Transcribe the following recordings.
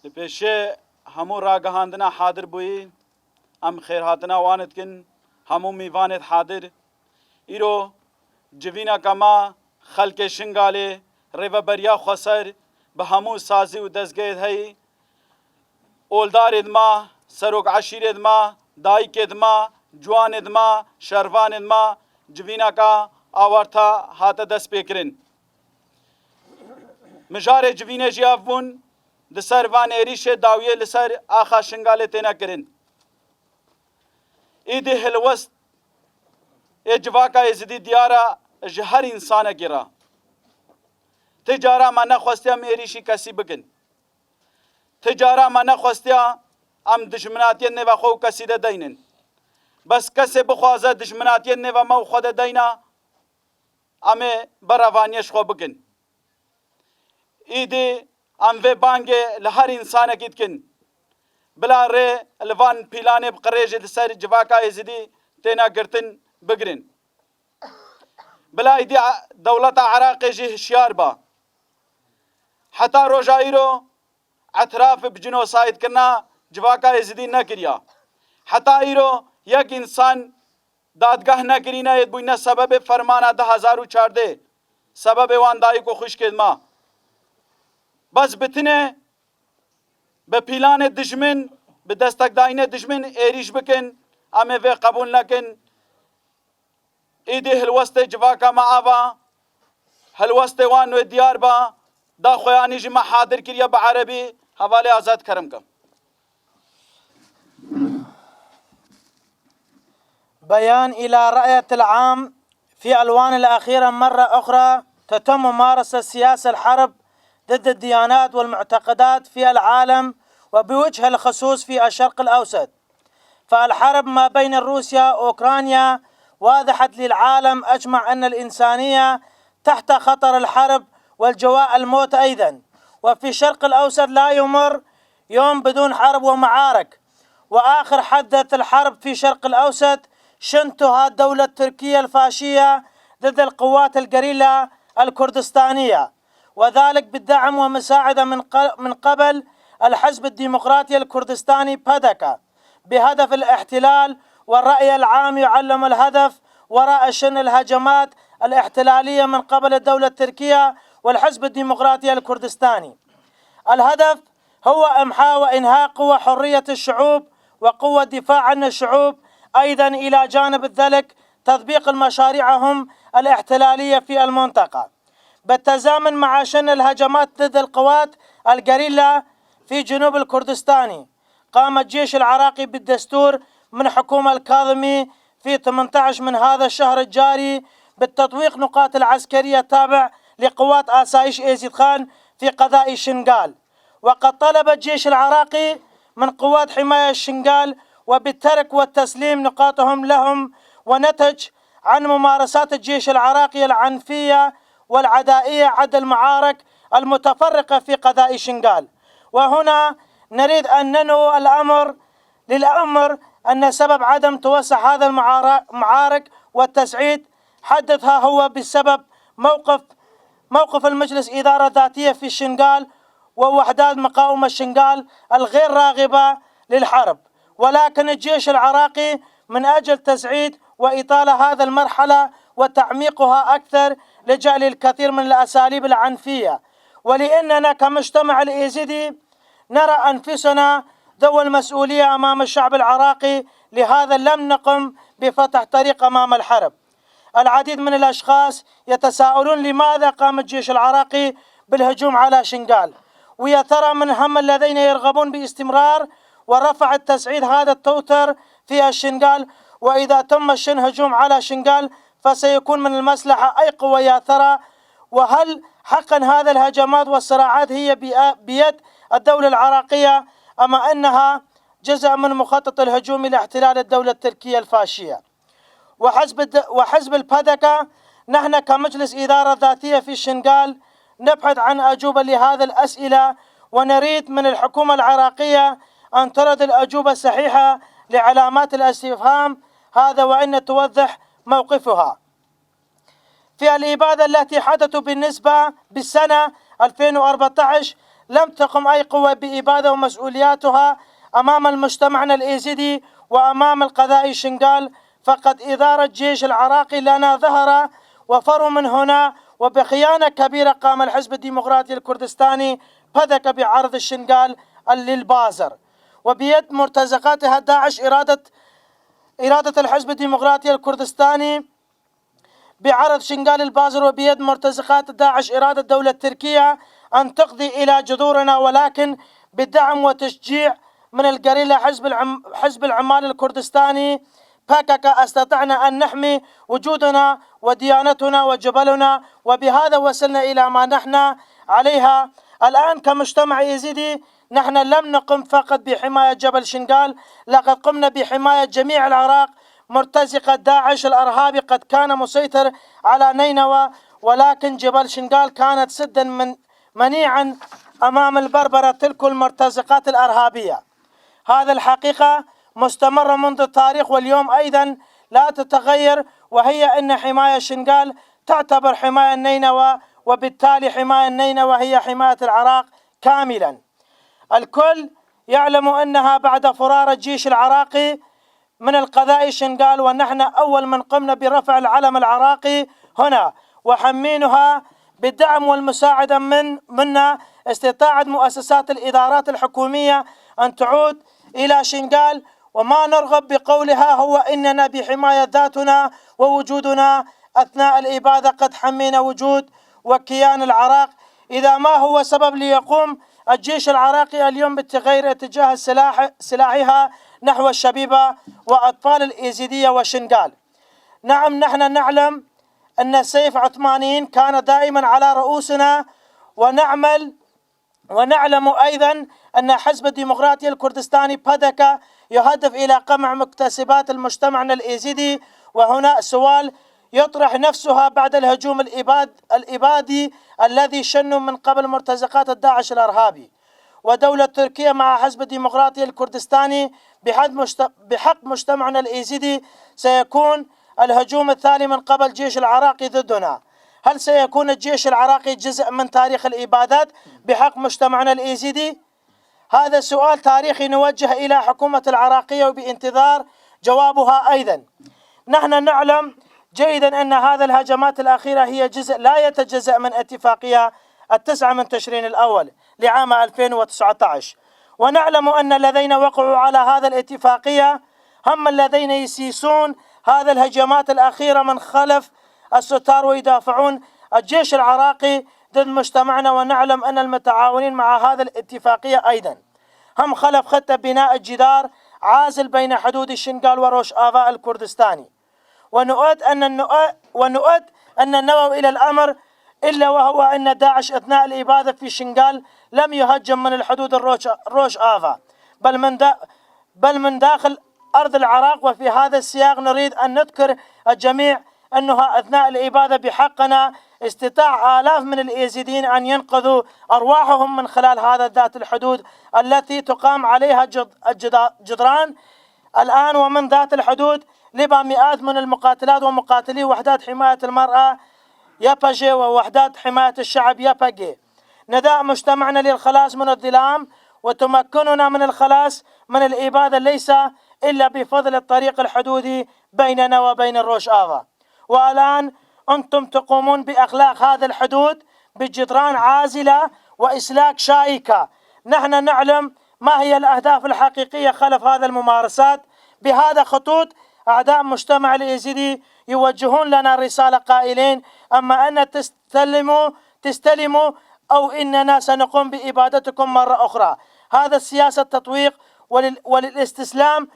لپیشه همو راگهاندنا حاضر بوی ام خیر هاتنا واند کن همو میواند حاضر ایرو جوینا کما خلق شنگاله ریو بریا خسر به همو سازی و دزگید هی اولدار ادما سروک عشیر ادما دایک ادما جوان ادما شروان ادما جوینا کا آورتا هات دست پیکرین مجار جوینه جیاف بون دسر وان ایریش داویه لسر آخا شنگاله تینا کرن ایده هلوست اجواکا ازدی دیارا جهر انسان گرا تجارا ما نخواستیا میریشی کسی بکن تجارا ما نخواستیا ام دشمناتی نوا خو کسی ده دینن بس کسی بخوازه دشمناتی نوا مو خود دینا امه براوانیش خو بکن ایده ام و بانگه لهر انسان کیت کن بلا ری الوان پیلانه بقریج دسر جواکا ازدی تینا گرتن بگرن بلا ایدی دولت عراق جه هشیار با حتی روجایرو اطراف بجنوساید کرنا جواکا ازدی نکریا حتی ایرو یک انسان دادگاه نکرینا اید بوینا سبب فرمانا 2014 سبب واندایی کو خوش کد ما بس بتنه به پیلان دشمن به دستک داینه دشمن ایریش بکن امه و قبول نکن ایده هلوست جواکا ما آبا هلوست وانو دیار با دا خویانی جی ما حاضر کریا بعربی حواله آزاد کرم کم بيان إلى رأية العام في الألوان الأخيرة مرة أخرى تتم ممارسة سياسة الحرب ضد الديانات والمعتقدات في العالم وبوجه الخصوص في الشرق الأوسط. فالحرب ما بين روسيا وأوكرانيا واضحت للعالم أجمع أن الإنسانية تحت خطر الحرب والجواء الموت أيضا. وفي الشرق الأوسط لا يمر يوم بدون حرب ومعارك. وآخر حدث الحرب في الشرق الأوسط شنتها الدولة التركية الفاشية ضد القوات الجريلا الكردستانية، وذلك بالدعم ومساعدة من قبل الحزب الديمقراطي الكردستاني بادكا بهدف الاحتلال. والرأي العام يعلم الهدف وراء شن الهجمات الاحتلالية من قبل الدولة التركية والحزب الديمقراطي الكردستاني. الهدف هو إمحاء وإنهاء قوى حرية الشعوب وقوة دفاع عن الشعوب، أيضا إلى جانب ذلك تطبيق مشاريعهم الاحتلالية في المنطقة. بالتزامن مع شن الهجمات ضد القوات الجريلا في جنوب الكردستاني، قام الجيش العراقي بالدستور من حكومة الكاظمي في 18 من هذا الشهر الجاري بالتطويق نقاط العسكرية التابع لقوات آسايش إيزيد خان في قضاء شنغال. وقد طلب الجيش العراقي من قوات حماية الشنغال وبالترك والتسليم نقاطهم لهم، ونتج عن ممارسات الجيش العراقي العنفية والعدائية عدا المعارك المتفرقة في قضاء شنغال. وهنا نريد أن ننوي للأمر أن سبب عدم توسع هذا المعارك والتسعيد حدثها هو بسبب موقف المجلس إدارة ذاتية في شنغال ووحدات مقاومة شنغال الغير راغبة للحرب. ولكن الجيش العراقي من أجل تسعيد وإطالة هذه المرحلة وتعميقها أكثر لجأ للكثير من الأساليب العنفية. ولأننا كمجتمع الإيزيدي نرى أنفسنا ذو المسؤولية أمام الشعب العراقي، لهذا لم نقم بفتح طريق أمام الحرب. العديد من الأشخاص يتساءلون لماذا قام الجيش العراقي بالهجوم على شنغال، ويا ترى من هم الذين يرغبون باستمرار ورفع التسعيد هذا التوتر في الشنغال. وإذا تم الشن هجوم على شنغال فسيكون من المصلحة أي قوة يا ترى؟ وهل حقا هذا الهجمات والصراعات هي بيد الدولة العراقية أما أنها جزء من مخطط الهجوم لاحتلال الدولة التركية الفاشية؟ وحزب البادكا نحن كمجلس إدارة ذاتية في شنغال نبحث عن أجوبة لهذه الأسئلة، ونريد من الحكومة العراقية أن ترد الأجوبة الصحيحة لعلامات الاستفهام هذا، وأن توضح موقفها. في الإبادة التي حدثت بالنسبة بالسنة 2014 لم تقم أي قوة بإبادة ومسؤولياتها أمام المجتمعنا الإيزيدي وأمام القضاء شنغال، فقد إدارة الجيش العراقي لنا ظهر وفروا من هنا، وبخيانة كبيرة قام الحزب الديمقراطي الكردستاني بذك بعرض الشنغال للبازر، وبيد مرتزقاتها داعش إرادة الحزب الديمقراطي الكردستاني بعرض شنغال البازر، وبيد مرتزقات داعش إرادة دولة تركيا أن تقضي إلى جذورنا، ولكن بالدعم وتشجيع من الجريلا حزب العمال الكردستاني PKK استطعنا أن نحمي وجودنا وديانتنا وجبلنا، وبهذا وصلنا إلى ما نحن عليها الآن كمجتمع يزيدي. نحن لم نقم فقط بحماية جبل شنغال، لقد قمنا بحماية جميع العراق. مرتزقة داعش الأرهابي قد كان مسيطر على نينوى، ولكن جبل شنغال كانت سدا منيعا أمام البربرة تلك المرتزقات الأرهابية. هذا الحقيقة مستمرة منذ التاريخ واليوم أيضا لا تتغير، وهي أن حماية شنغال تعتبر حماية نينوى، وبالتالي حماية نينوى هي حماية العراق كاملا. الكل يعلم أنها بعد فرار الجيش العراقي من القضاء شنغال، ونحن أول من قمنا برفع العلم العراقي هنا وحمينها بالدعم والمساعدة منا، استطاعت مؤسسات الإدارات الحكومية أن تعود إلى شنغال، وما نرغب بقولها هو إننا بحماية ذاتنا ووجودنا أثناء الإبادة قد حمينا وجود وكيان العراق. إذا ما هو سبب ليقوم الجيش العراقي اليوم بتغيير اتجاه سلاحها نحو الشبيبة وأطفال الإيزيدية وشنغال؟ نعم، نحن نعلم أن سيف عثمانيين كان دائما على رؤوسنا، ونعلم أيضا أن حزب الديمقراطي الكردستاني PKK يهدف إلى قمع مكتسبات المجتمعنا الإيزيدي. وهنا سؤال يطرح نفسها بعد الهجوم الإبادي الذي شنوا من قبل مرتزقات الداعش الأرهابي ودولة تركيا مع حزب الديمقراطي الكردستاني بحق مجتمعنا الإيزيدي، سيكون الهجوم الثاني من قبل الجيش العراقي ضدنا. هل سيكون الجيش العراقي جزء من تاريخ الإبادات بحق مجتمعنا الإيزيدي؟ هذا سؤال تاريخي نوجه إلى حكومة العراقية وبانتظار جوابها أيضا. نحن نعلم جيدا أن هذه الهجمات الأخيرة هي جزء لا يتجزأ من اتفاقية 9 من تشرين الأول لعام 2019، ونعلم أن الذين وقعوا على هذا الاتفاقية هم الذين يسيسون هذه الهجمات الأخيرة من خلف الستار ويدافعون الجيش العراقي ضد مجتمعنا. ونعلم أن المتعاونين مع هذه الاتفاقية أيضا هم خلف خطة بناء الجدار عازل بين حدود شنغال وروش آفا الكردستاني. ونؤد أن النووي إلى الأمر إلا وهو أن داعش أثناء الإبادة في شنغال لم يهجم من الحدود الروش آفا بل من داخل أرض العراق. وفي هذا السياق نريد أن نذكر الجميع أنها أثناء الإبادة بحقنا استطاع آلاف من الإيزيديين أن ينقذوا أرواحهم من خلال هذا ذات الحدود التي تقام عليها جدران الآن. ومن ذات الحدود لبا مئات من المقاتلات ومقاتلي وحدات حماية المرأة ياباجي ووحدات حماية الشعب ياباجي. نداء مجتمعنا للخلاص من الظلام وتمكننا من الخلاص من الإبادة ليس إلا بفضل الطريق الحدودي بيننا وبين الروش آفا. والآن أنتم تقومون بإغلاق هذا الحدود بجدران عازلة وإسلاك شائكة. نحن نعلم ما هي الأهداف الحقيقية خلف هذا الممارسات. بهذا خطوط أعداء مجتمع الإيزيدي يوجهون لنا رسالة قائلين: أما أن تستلموا أو إننا سنقوم بإبادتكم مرة أخرى. هذا السياسة تطويق وللاستسلام،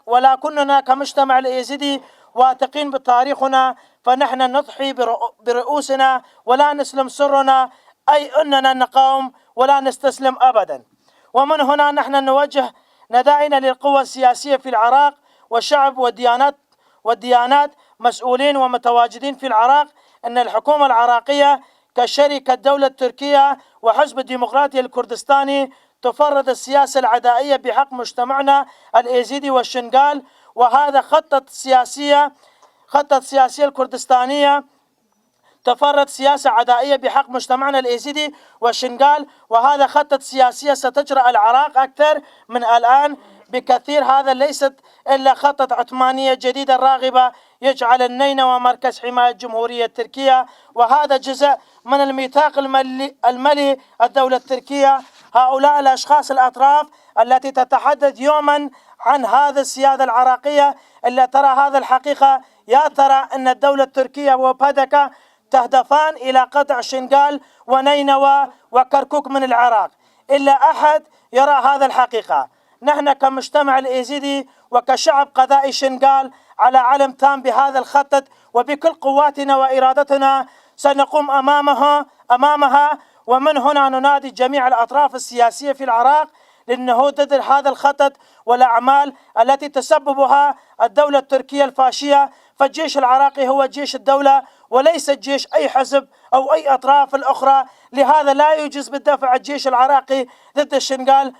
ولا كننا كمجتمع الإيزيدي واثقين بتاريخنا، فنحن نضحي برؤوسنا ولا نسلم سرنا، أي أننا نقاوم ولا نستسلم أبدا. ومن هنا نحن نوجه ندائنا للقوى السياسية في العراق والشعب والديانات مسؤولين ومتواجدين في العراق أن الحكومة العراقية كشركة دولة تركيا وحزب الديمقراطي الكردستاني تفرض السياسة العدائية بحق مجتمعنا الإيزيدي والشنغال. وهذا خطة سياسية الكردستانية تفرض سياسة عدائية بحق مجتمعنا الإيزيدي والشنغال، وهذا خطة سياسية ستجرى العراق أكثر من الآن بكثير. هذا ليست إلا خطة عثمانية جديدة راغبة يجعل النينوى مركز حماية جمهورية تركيا، وهذا جزء من الميثاق الملي الدولة التركية. هؤلاء الأشخاص الأطراف التي تتحدث يوما عن هذا السيادة العراقية إلا ترى هذا الحقيقة. يا ترى أن الدولة التركية وبادكا تهدفان إلى قطع شنغال ونينوى وكركوك من العراق؟ إلا أحد يرى هذا الحقيقة. نحن كمجتمع الإيزيدي وكشعب قضائي شنغال على علم تام بهذا الخطط، وبكل قواتنا وإرادتنا سنقوم أمامها. ومن هنا ننادي جميع الأطراف السياسية في العراق للنهوض ضد هذا الخطط والأعمال التي تسببها الدولة التركية الفاشية. فالجيش العراقي هو جيش الدولة وليس جيش أي حزب أو أي أطراف الأخرى. لهذا لا يجوز بالدفع الجيش العراقي ضد الشنغال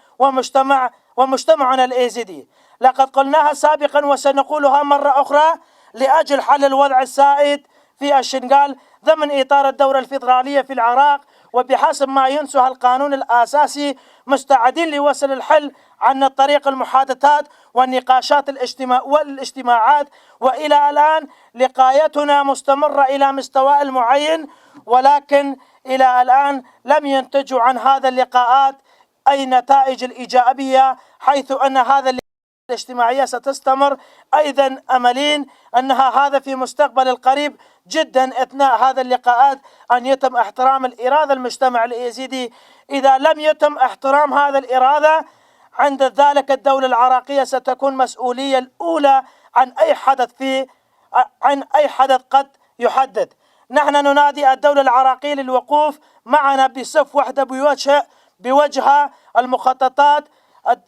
ومجتمعنا الإيزيدي. لقد قلناها سابقا وسنقولها مرة أخرى، لأجل حل الوضع السائد في الشنغال ضمن إطار الدولة الفيدرالية في العراق وبحسب ما ينسها القانون الأساسي، مستعدين لوصل الحل عن طريق المحادثات والنقاشات والاجتماعات. وإلى الآن لقايتنا مستمرة إلى مستوى المعين، ولكن إلى الآن لم ينتجوا عن هذا اللقاءات أي نتائج الإيجابية، حيث أن هذا الاجتماعية ستستمر. أيضا أملين أنها هذا في مستقبل القريب جدا أثناء هذا اللقاءات أن يتم احترام الإرادة المجتمع الإيزيدي. إذا لم يتم احترام هذا الإرادة عند ذلك الدولة العراقية ستكون مسؤولية الأولى عن أي حدث قد يحدث. نحن ننادي الدولة العراقية للوقوف معنا بصف وحدة بوجه المخططات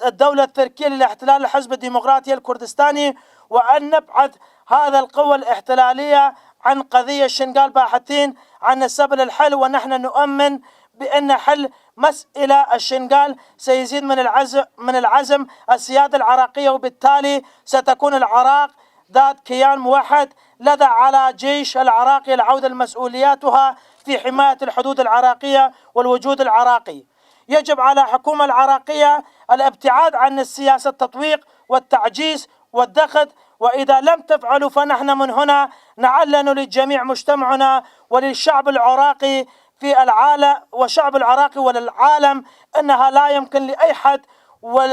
الدولة التركية للاحتلال الحزب الديمقراطي الكردستاني، وأن نبعد هذا القوى الاحتلالية عن قضية شنغال باحثين عن سبل الحل. ونحن نؤمن بأن حل مسألة الشنغال سيزيد من العزم السيادة العراقية، وبالتالي ستكون العراق ذات كيان موحد لدى على جيش العراقي العودة لمسؤولياتها في حماية الحدود العراقية والوجود العراقي. يجب على الحكومة العراقية الابتعاد عن السياسة التطويق والتعجيز والضغط، وإذا لم تفعلوا فنحن من هنا نعلن لجميع مجتمعنا وللشعب العراقي في العالم والشعب العراقي وللعالم أنها لا يمكن لأي حد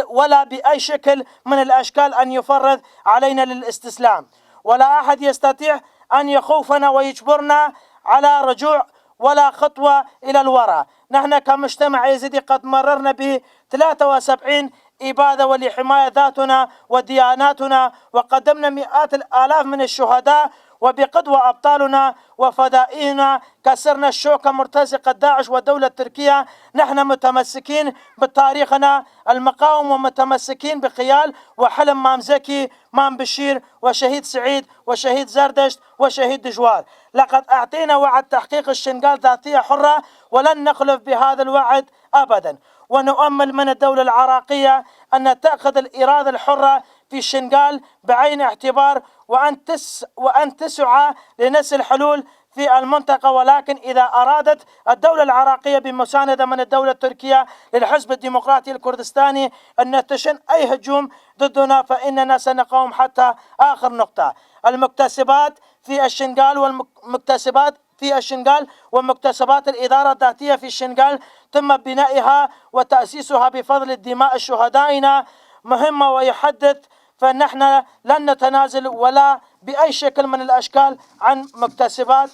ولا بأي شكل من الأشكال أن يفرض علينا للاستسلام، ولا أحد يستطيع أن يخوفنا ويجبرنا على رجوع ولا خطوة إلى الوراء. نحن كمجتمع يزيدي قد مررنا ب 73 إبادة ولحماية ذاتنا ودياناتنا، وقدمنا مئات الآلاف من الشهداء، وبقدوة أبطالنا وفدائينا كسرنا الشوكة مرتزقة داعش والدولة التركية. نحن متمسكين بتاريخنا المقاوم ومتمسكين بخيال وحلم مام زكي، مام بشير، وشهيد سعيد، وشهيد زردشت، وشهيد دجوار. لقد أعطينا وعد تحقيق الشنغال ذاتية حرة ولن نخلف بهذا الوعد أبدا. ونؤمل من الدولة العراقية أن تأخذ الإرادة الحرة في الشنغال بعين اعتبار وأن تسعى لنسل حلول في المنطقة. ولكن إذا أرادت الدولة العراقية بمساندة من الدولة التركية للحزب الديمقراطي الكردستاني أن تشن أي هجوم ضدنا فإننا سنقاوم حتى آخر نقطة. المكتسبات في الشنغال ومكتسبات الإدارة الذاتية في الشنغال تم بنائها وتأسيسها بفضل الدماء شهدائنا مهمة ويحدث، فنحن لن نتنازل ولا بأي شكل من الأشكال عن مكتسبات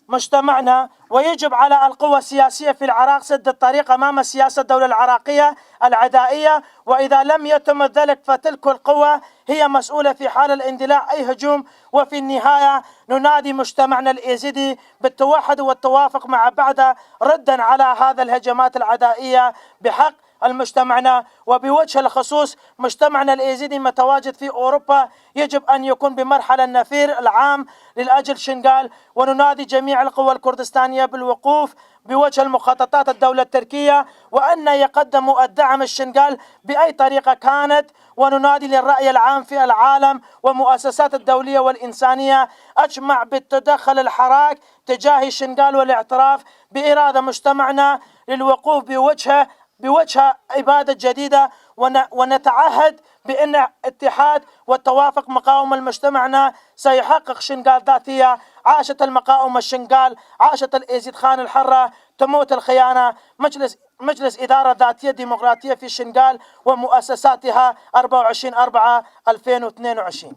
مجتمعنا. ويجب على القوى السياسية في العراق سد الطريق أمام سياسة الدولة العراقية العدائية، وإذا لم يتم ذلك فتلك القوى هي مسؤولة في حال الاندلاع أي هجوم. وفي النهاية ننادي مجتمعنا الإيزيدي بالتوحد والتوافق مع بعض ردا على هذا الهجمات العدائية بحق المجتمعنا، وبوجه الخصوص مجتمعنا الإيزيدي متواجد في أوروبا يجب أن يكون بمرحلة النفير العام للأجل شنغال. وننادي جميع القوى الكردستانية بالوقوف بوجه المخططات الدولة التركية، وأن يقدموا الدعم الشنغال بأي طريقة كانت. وننادي للرأي العام في العالم ومؤسسات الدولية والإنسانية أجمع بالتدخل الحراك تجاه شنغال والاعتراف بإرادة مجتمعنا للوقوف بوجه إبادة جديدة، ونتعهد بأن اتحاد والتوافق مقاومة مجتمعنا سيحقق شنغال ذاتية. عاشت المقاومة الشنغال، عاشت الإيزيد خان الحرة، تموت الخيانة. مجلس إدارة ذاتية ديمقراطية في شنغال ومؤسساتها 24/4/2022.